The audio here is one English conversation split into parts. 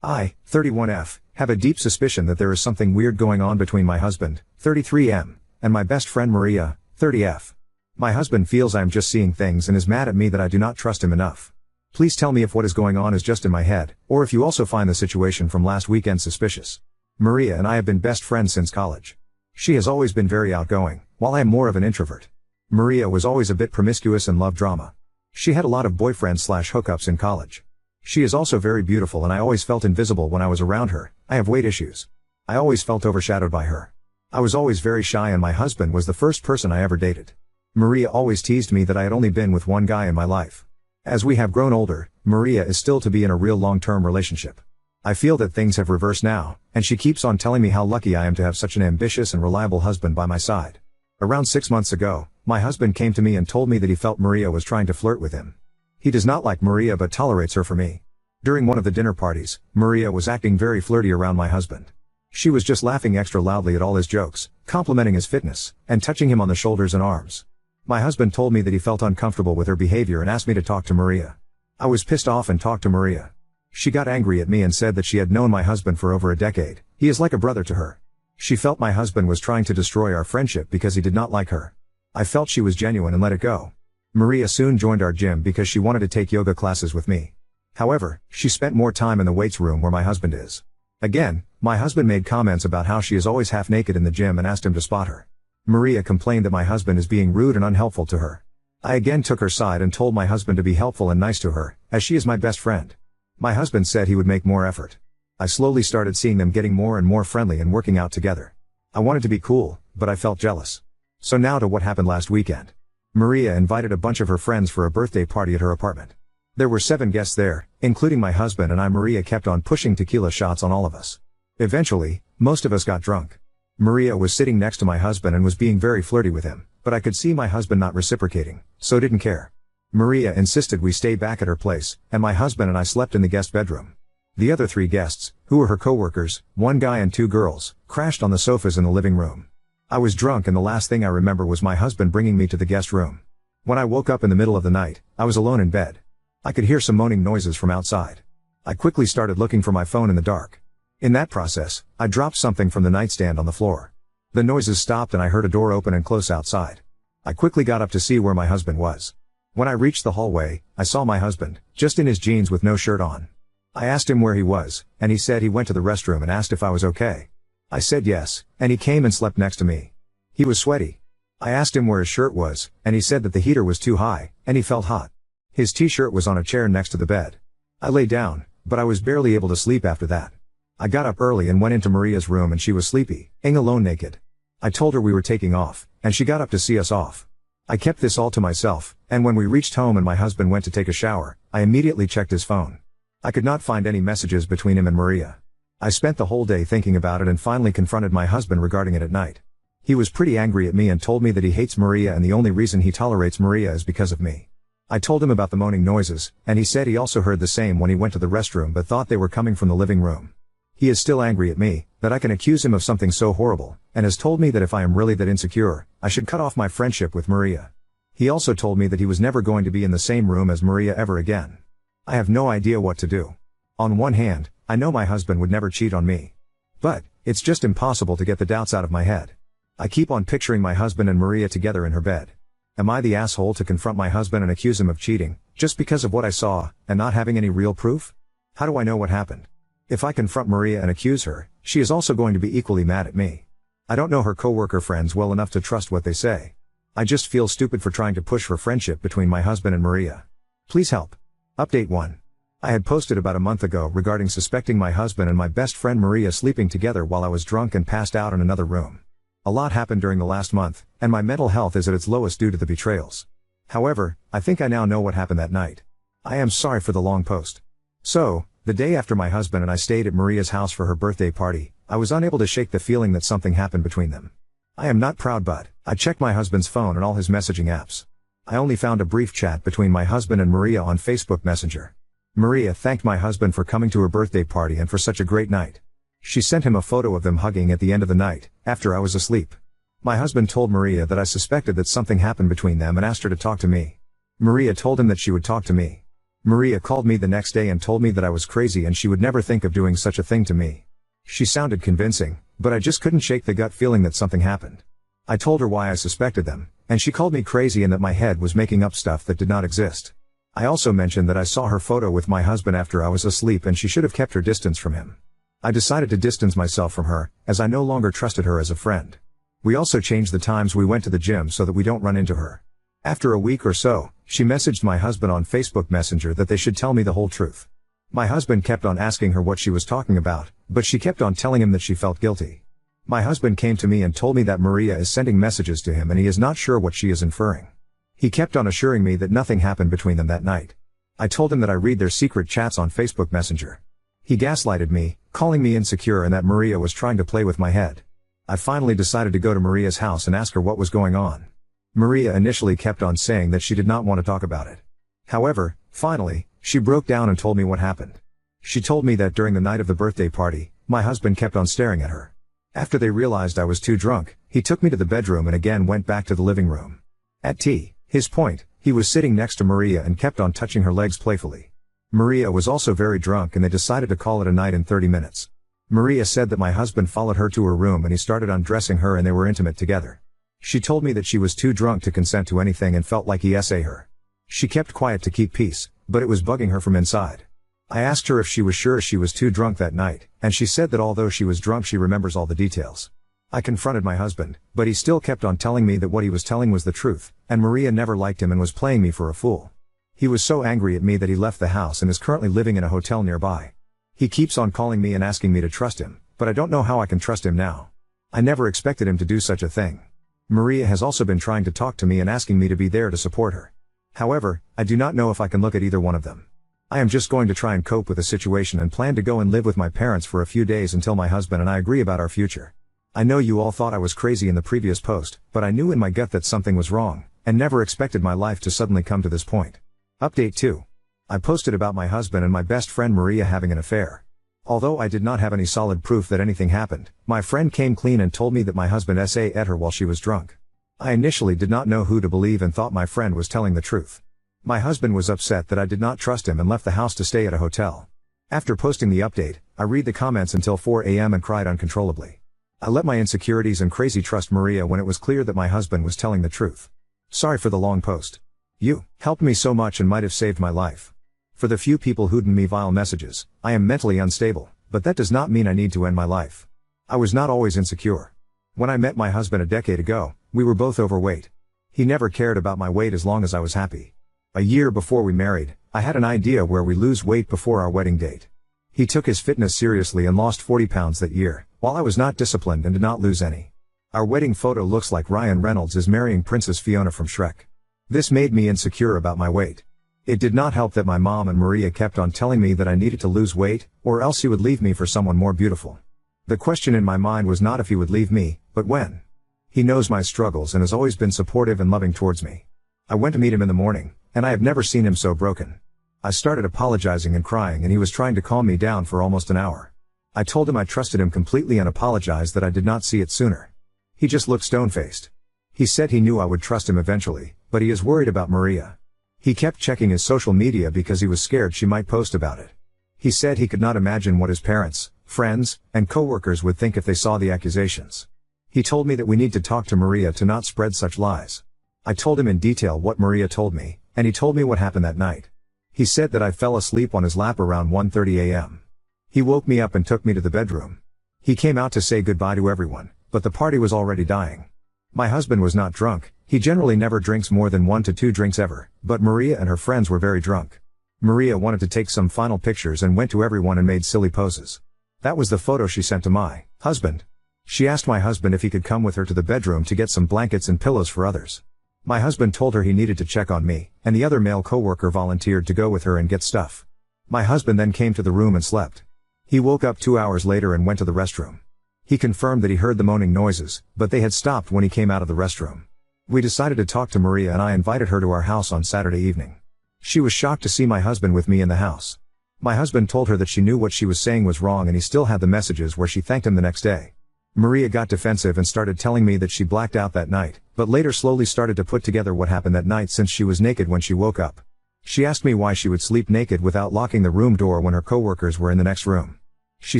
I, 31F, have a deep suspicion that there is something weird going on between my husband, 33M, and my best friend Maria, 30F. My husband feels I am just seeing things and is mad at me that I do not trust him enough. Please tell me if what is going on is just in my head, or if you also find the situation from last weekend suspicious. Maria and I have been best friends since college. She has always been very outgoing, while I am more of an introvert. Maria was always a bit promiscuous and loved drama. She had a lot of boyfriends/hookups in college. She is also very beautiful and I always felt invisible when I was around her. I have weight issues. I always felt overshadowed by her. I was always very shy and my husband was the first person I ever dated. Maria always teased me that I had only been with one guy in my life. As we have grown older, Maria is still to be in a real long-term relationship. I feel that things have reversed now, and she keeps on telling me how lucky I am to have such an ambitious and reliable husband by my side. Around 6 months ago, my husband came to me and told me that he felt Maria was trying to flirt with him. He does not like Maria but tolerates her for me. During one of the dinner parties, Maria was acting very flirty around my husband. She was just laughing extra loudly at all his jokes, complimenting his fitness, and touching him on the shoulders and arms. My husband told me that he felt uncomfortable with her behavior and asked me to talk to Maria. I was pissed off and talked to Maria. She got angry at me and said that she had known my husband for over a decade. He is like a brother to her. She felt my husband was trying to destroy our friendship because he did not like her. I felt she was genuine and let it go. Maria soon joined our gym because she wanted to take yoga classes with me. However, she spent more time in the weights room where my husband is. Again, my husband made comments about how she is always half naked in the gym and asked him to spot her. Maria complained that my husband is being rude and unhelpful to her. I again took her side and told my husband to be helpful and nice to her, as she is my best friend. My husband said he would make more effort. I slowly started seeing them getting more and more friendly and working out together. I wanted to be cool, but I felt jealous. So now to what happened last weekend. Maria invited a bunch of her friends for a birthday party at her apartment. There were 7 guests there, including my husband and I. Maria kept on pushing tequila shots on all of us. Eventually, most of us got drunk. Maria was sitting next to my husband and was being very flirty with him, but I could see my husband not reciprocating, so didn't care. Maria insisted we stay back at her place, and my husband and I slept in the guest bedroom. The other 3 guests, who were her co-workers, 1 guy and 2 girls, crashed on the sofas in the living room. I was drunk and the last thing I remember was my husband bringing me to the guest room. When I woke up in the middle of the night, I was alone in bed. I could hear some moaning noises from outside. I quickly started looking for my phone in the dark. In that process, I dropped something from the nightstand on the floor. The noises stopped and I heard a door open and close outside. I quickly got up to see where my husband was. When I reached the hallway, I saw my husband, just in his jeans with no shirt on. I asked him where he was, and he said he went to the restroom and asked if I was okay. I said yes, and he came and slept next to me. He was sweaty. I asked him where his shirt was, and he said that the heater was too high, and he felt hot. His t-shirt was on a chair next to the bed. I lay down, but I was barely able to sleep after that. I got up early and went into Maria's room and she was sleeping alone naked. I told her we were taking off, and she got up to see us off. I kept this all to myself, and when we reached home and my husband went to take a shower, I immediately checked his phone. I could not find any messages between him and Maria. I spent the whole day thinking about it and finally confronted my husband regarding it at night. He was pretty angry at me and told me that he hates Maria and the only reason he tolerates Maria is because of me. I told him about the moaning noises, and he said he also heard the same when he went to the restroom but thought they were coming from the living room. He is still angry at me, that I can accuse him of something so horrible, and has told me that if I am really that insecure, I should cut off my friendship with Maria. He also told me that he was never going to be in the same room as Maria ever again. I have no idea what to do. On one hand, I know my husband would never cheat on me. But, it's just impossible to get the doubts out of my head. I keep on picturing my husband and Maria together in her bed. Am I the asshole to confront my husband and accuse him of cheating, just because of what I saw, and not having any real proof? How do I know what happened? If I confront Maria and accuse her, she is also going to be equally mad at me. I don't know her co-worker friends well enough to trust what they say. I just feel stupid for trying to push for friendship between my husband and Maria. Please help. Update 1. I had posted about a month ago regarding suspecting my husband and my best friend Maria sleeping together while I was drunk and passed out in another room. A lot happened during the last month, and my mental health is at its lowest due to the betrayals. However, I think I now know what happened that night. I am sorry for the long post. So, the day after my husband and I stayed at Maria's house for her birthday party, I was unable to shake the feeling that something happened between them. I am not proud but, I checked my husband's phone and all his messaging apps. I only found a brief chat between my husband and Maria on Facebook Messenger. Maria thanked my husband for coming to her birthday party and for such a great night. She sent him a photo of them hugging at the end of the night, after I was asleep. My husband told Maria that I suspected that something happened between them and asked her to talk to me. Maria told him that she would talk to me. Maria called me the next day and told me that I was crazy and she would never think of doing such a thing to me. She sounded convincing, but I just couldn't shake the gut feeling that something happened. I told her why I suspected them, and she called me crazy and that my head was making up stuff that did not exist. I also mentioned that I saw her photo with my husband after I was asleep and she should have kept her distance from him. I decided to distance myself from her, as I no longer trusted her as a friend. We also changed the times we went to the gym so that we don't run into her. After a week or so, she messaged my husband on Facebook Messenger that they should tell me the whole truth. My husband kept on asking her what she was talking about, but she kept on telling him that she felt guilty. My husband came to me and told me that Maria is sending messages to him and he is not sure what she is inferring. He kept on assuring me that nothing happened between them that night. I told him that I read their secret chats on Facebook Messenger. He gaslighted me, calling me insecure and that Maria was trying to play with my head. I finally decided to go to Maria's house and ask her what was going on. Maria initially kept on saying that she did not want to talk about it. However, finally, she broke down and told me what happened. She told me that during the night of the birthday party, my husband kept on staring at her. After they realized I was too drunk, he took me to the bedroom and again went back to the living room. At his point, he was sitting next to Maria and kept on touching her legs playfully. Maria was also very drunk and they decided to call it a night in 30 minutes. Maria said that my husband followed her to her room and he started undressing her and they were intimate together. She told me that she was too drunk to consent to anything and felt like he SA her. She kept quiet to keep peace, but it was bugging her from inside. I asked her if she was sure she was too drunk that night, and she said that although she was drunk she remembers all the details. I confronted my husband, but he still kept on telling me that what he was telling was the truth, and Maria never liked him and was playing me for a fool. He was so angry at me that he left the house and is currently living in a hotel nearby. He keeps on calling me and asking me to trust him, but I don't know how I can trust him now. I never expected him to do such a thing. Maria has also been trying to talk to me and asking me to be there to support her. However, I do not know if I can look at either one of them. I am just going to try and cope with the situation and plan to go and live with my parents for a few days until my husband and I agree about our future. I know you all thought I was crazy in the previous post, but I knew in my gut that something was wrong, and never expected my life to suddenly come to this point. Update 2. I posted about my husband and my best friend Maria having an affair. Although I did not have any solid proof that anything happened, my friend came clean and told me that my husband ate her while she was drunk. I initially did not know who to believe and thought my friend was telling the truth. My husband was upset that I did not trust him and left the house to stay at a hotel. After posting the update, I read the comments until 4 a.m. and cried uncontrollably. I let my insecurities and crazy trust Maria when it was clear that my husband was telling the truth. Sorry for the long post. You helped me so much and might have saved my life. For the few people who'd me vile messages, I am mentally unstable, but that does not mean I need to end my life. I was not always insecure. When I met my husband a decade ago, we were both overweight. He never cared about my weight as long as I was happy. A year before we married, I had an idea where we lose weight before our wedding date. He took his fitness seriously and lost 40 pounds that year, while I was not disciplined and did not lose any. Our wedding photo looks like Ryan Reynolds is marrying Princess Fiona from Shrek. This made me insecure about my weight. It did not help that my mom and Maria kept on telling me that I needed to lose weight, or else he would leave me for someone more beautiful. The question in my mind was not if he would leave me, but when. He knows my struggles and has always been supportive and loving towards me. I went to meet him in the morning, and I have never seen him so broken. I started apologizing and crying and he was trying to calm me down for almost an hour. I told him I trusted him completely and apologized that I did not see it sooner. He just looked stone-faced. He said he knew I would trust him eventually, but he is worried about Maria. He kept checking his social media because he was scared she might post about it. He said he could not imagine what his parents, friends, and coworkers would think if they saw the accusations. He told me that we need to talk to Maria to not spread such lies. I told him in detail what Maria told me, and he told me what happened that night. He said that I fell asleep on his lap around 1:30 a.m. He woke me up and took me to the bedroom. He came out to say goodbye to everyone, but the party was already dying. My husband was not drunk. He generally never drinks more than 1 to 2 drinks ever, but Maria and her friends were very drunk. Maria wanted to take some final pictures and went to everyone and made silly poses. That was the photo she sent to my husband. She asked my husband if he could come with her to the bedroom to get some blankets and pillows for others. My husband told her he needed to check on me, and the other male coworker volunteered to go with her and get stuff. My husband then came to the room and slept. He woke up 2 hours later and went to the restroom. He confirmed that he heard the moaning noises, but they had stopped when he came out of the restroom. We decided to talk to Maria and I invited her to our house on Saturday evening. She was shocked to see my husband with me in the house. My husband told her that she knew what she was saying was wrong and he still had the messages where she thanked him the next day. Maria got defensive and started telling me that she blacked out that night, but later slowly started to put together what happened that night since she was naked when she woke up. She asked me why she would sleep naked without locking the room door when her coworkers were in the next room. She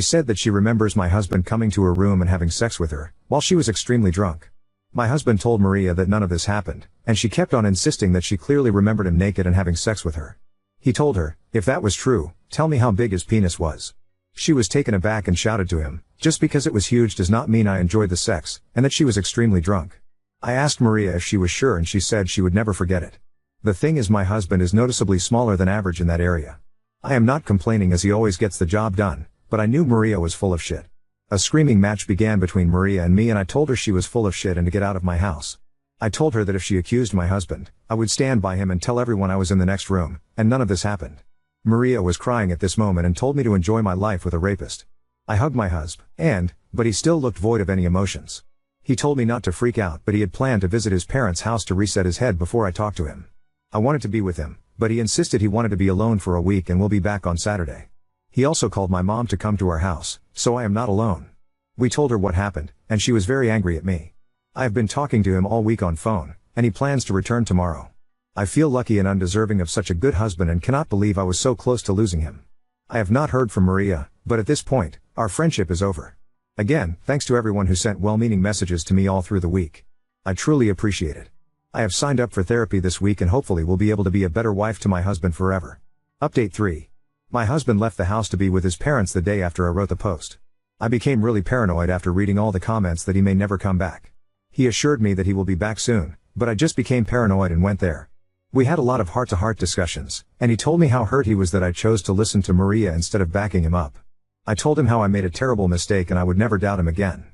said that she remembers my husband coming to her room and having sex with her, while she was extremely drunk. My husband told Maria that none of this happened, and she kept on insisting that she clearly remembered him naked and having sex with her. He told her, if that was true, tell me how big his penis was. She was taken aback and shouted to him, just because it was huge does not mean I enjoyed the sex, and that she was extremely drunk. I asked Maria if she was sure and she said she would never forget it. The thing is, my husband is noticeably smaller than average in that area. I am not complaining as he always gets the job done, but I knew Maria was full of shit. A screaming match began between Maria and me, and I told her she was full of shit and to get out of my house. I told her that if she accused my husband, I would stand by him and tell everyone I was in the next room, and none of this happened. Maria was crying at this moment and told me to enjoy my life with a rapist. I hugged my husband, but he still looked void of any emotions. He told me not to freak out, but he had planned to visit his parents' house to reset his head before I talked to him. I wanted to be with him, but he insisted he wanted to be alone for a week and will be back on Saturday. He also called my mom to come to our house, so I am not alone. We told her what happened, and she was very angry at me. I have been talking to him all week on phone, and he plans to return tomorrow. I feel lucky and undeserving of such a good husband and cannot believe I was so close to losing him. I have not heard from Maria, but at this point, our friendship is over. Again, thanks to everyone who sent well-meaning messages to me all through the week. I truly appreciate it. I have signed up for therapy this week and hopefully will be able to be a better wife to my husband forever. Update 3. My husband left the house to be with his parents the day after I wrote the post. I became really paranoid after reading all the comments that he may never come back. He assured me that he will be back soon, but I just became paranoid and went there. We had a lot of heart-to-heart discussions, and he told me how hurt he was that I chose to listen to Maria instead of backing him up. I told him how I made a terrible mistake and I would never doubt him again.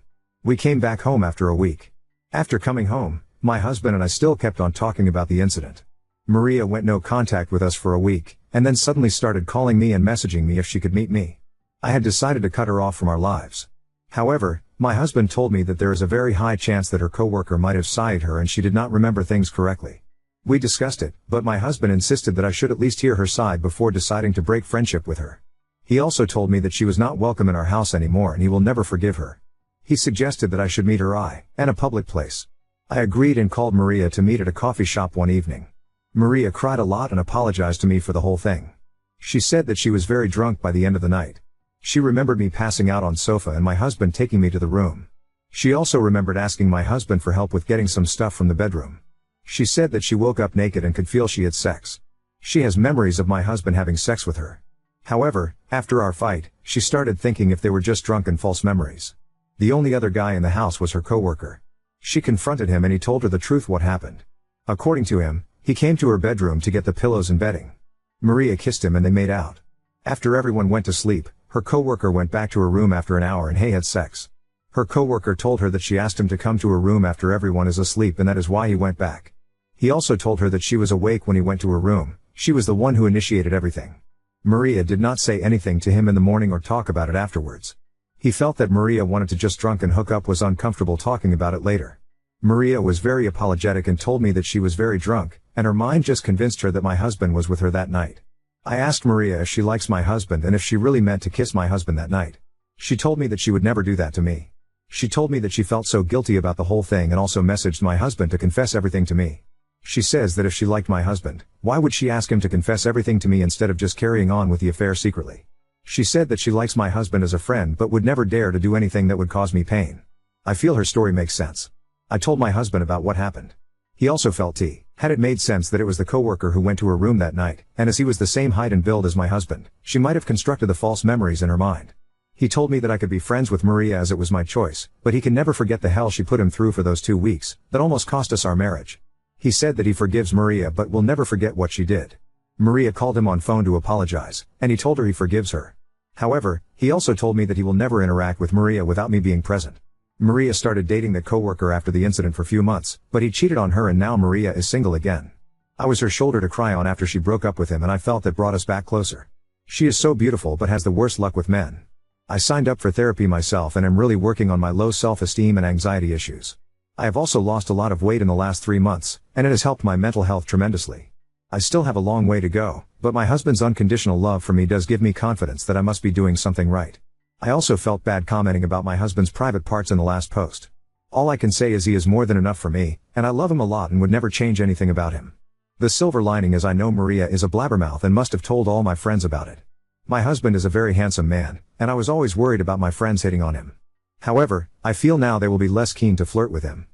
We came back home after a week. After coming home, my husband and I still kept on talking about the incident. Maria went no contact with us for a week, and then suddenly started calling me and messaging me if she could meet me. I had decided to cut her off from our lives. However, my husband told me that there is a very high chance that her coworker might have sighted her and she did not remember things correctly. We discussed it, but my husband insisted that I should at least hear her side before deciding to break friendship with her. He also told me that she was not welcome in our house anymore and he will never forgive her. He suggested that I should meet her in a public place. I agreed and called Maria to meet at a coffee shop one evening. Maria cried a lot and apologized to me for the whole thing. She said that she was very drunk by the end of the night. She remembered me passing out on sofa and my husband taking me to the room. She also remembered asking my husband for help with getting some stuff from the bedroom. She said that she woke up naked and could feel she had sex. She has memories of my husband having sex with her. However, after our fight, she started thinking if they were just drunk and false memories. The only other guy in the house was her coworker. She confronted him and he told her the truth what happened. According to him, he came to her bedroom to get the pillows and bedding. Maria kissed him and they made out. After everyone went to sleep, her coworker went back to her room after an hour and had sex. Her coworker told her that she asked him to come to her room after everyone is asleep and that is why he went back. He also told her that she was awake when he went to her room. She was the one who initiated everything. Maria did not say anything to him in the morning or talk about it afterwards. He felt that Maria wanted to just drunk and hook up, was uncomfortable talking about it later. Maria was very apologetic and told me that she was very drunk, and her mind just convinced her that my husband was with her that night. I asked Maria if she likes my husband and if she really meant to kiss my husband that night. She told me that she would never do that to me. She told me that she felt so guilty about the whole thing and also messaged my husband to confess everything to me. She says that if she liked my husband, why would she ask him to confess everything to me instead of just carrying on with the affair secretly? She said that she likes my husband as a friend but would never dare to do anything that would cause me pain. I feel her story makes sense. I told my husband about what happened. He also felt had it made sense that it was the coworker who went to her room that night, and as he was the same height and build as my husband, she might have constructed the false memories in her mind. He told me that I could be friends with Maria as it was my choice, but he can never forget the hell she put him through for those 2 weeks, that almost cost us our marriage. He said that he forgives Maria but will never forget what she did. Maria called him on phone to apologize, and he told her he forgives her. However, he also told me that he will never interact with Maria without me being present. Maria started dating the coworker after the incident for a few months, but he cheated on her and now Maria is single again. I was her shoulder to cry on after she broke up with him and I felt that brought us back closer. She is so beautiful but has the worst luck with men. I signed up for therapy myself and am really working on my low self-esteem and anxiety issues. I have also lost a lot of weight in the last 3 months, and it has helped my mental health tremendously. I still have a long way to go, but my husband's unconditional love for me does give me confidence that I must be doing something right. I also felt bad commenting about my husband's private parts in the last post. All I can say is he is more than enough for me, and I love him a lot and would never change anything about him. The silver lining is I know Maria is a blabbermouth and must have told all my friends about it. My husband is a very handsome man, and I was always worried about my friends hitting on him. However, I feel now they will be less keen to flirt with him.